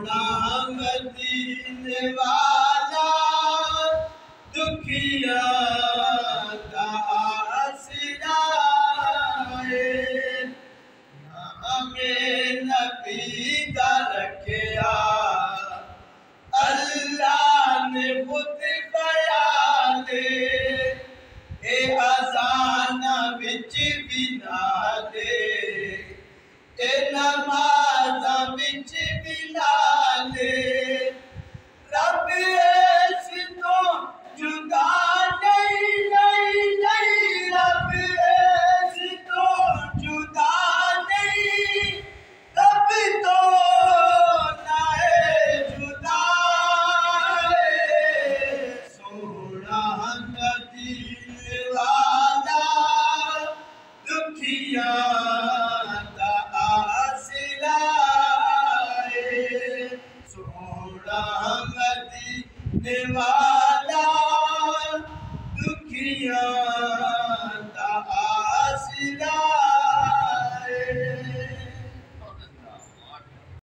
सोना मदीने वाला दुखिया का आसरा है। हमें नबी का रखिया अल्लाह ने खुद बयान ए अज़ान विच बिना दे ए नमाज विच बिना दे रब ऐसी तो जुदा नहीं नहीं नहीं रब ऐसी तो जुदा नहीं रब तो ना है जुदा है। सोना मदीने वाला दुखिया का आसरा है। सोना मदीने वाला दुखिया